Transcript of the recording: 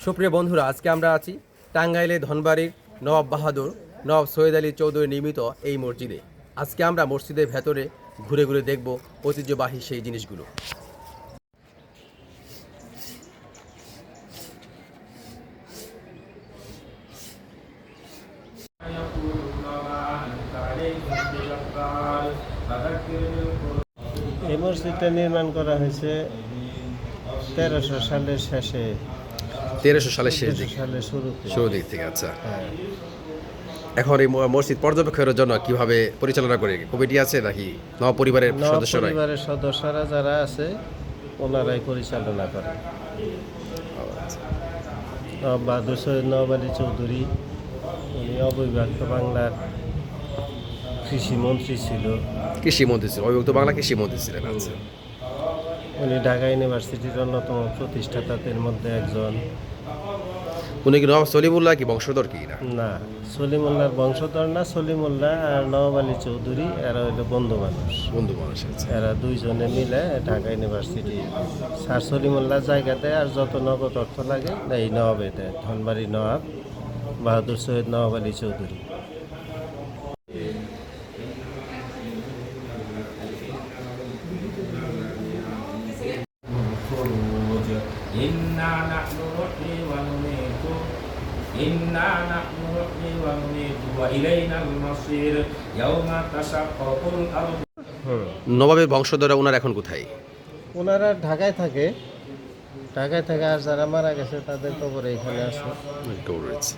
সুপ্রিয় বন্ধুরা, আজকে আমরা আছি টাঙ্গাইলে ধনবাড়ির নবাব বাহাদুর নবাব সৈয়দ আলী চৌধুরী নির্মিত এই মসজিদে। আজকে আমরা মসজিদের ভেতরে ঘুরে ঘুরে দেখব ঐতিহ্যবাহী সেই জিনিসগুলো। এই মসজিদটা নির্মাণ করা হয়েছে 1300 সালের শেষে, 1300 সালের শেষ 1400 দিকে, সালের শুরুতে। শুরু দিক থেকে। আচ্ছা, হ্যাঁ, এখন এই মসজিদ পর্যবেক্ষণের জন্য কিভাবে পরিচালনা করে? কমিটি আছে নাকি নবাব পরিবারের নওয়াব সদস্যরা? পরিবারের সদস্যরা যারা আছে ওনারাই পরিচালনা করে। নবাব বাহাদুর সৈয়দ নওয়াব আলী চৌধুরী, উনি অবিভক্ত বাংলার কৃষিমন্ত্রী ছিল। কৃষিমন্ত্রী ছিলেন, অবিভক্ত বাংলা কৃষিমন্ত্রী ছিলেন। আচ্ছা, উনি ঢাকা ইউনিভার্সিটির অন্যতম প্রতিষ্ঠাতাদের মধ্যে একজন। উনি কি নবাব সলিমুল্লাহ কি বংশধর কি না? না, সলিমুল্লাহর বংশধর না। সলিমুল্লাহ আর নওয়াব আলী চৌধুরী এরা হইল বন্ধু মানুষ। বন্ধু মানুষ আছে। এরা দুইজনে মিলে ঢাকা ইউনিভার্সিটি স্যার সলিমুল্লাহ জায়গাতে আর যত নগদ অর্থ লাগে এই নবাবে দেয়। ধনবাড়ি নবাব বাহাদুর সৈয়দ নওয়াব আলী চৌধুরী। إنا نحن نحيي ونميت إنا نحن نحيي ونميت وإلينا المصير يوم تشقق الأرض. নবাবের বংশধররা ওনার এখন কোথায়? ওনারা ঢাকায় থাকে। ঢাকায় থাকে, আর যারা মারা গেছে তাদের কবর এখানে আছে। কবর রয়েছে।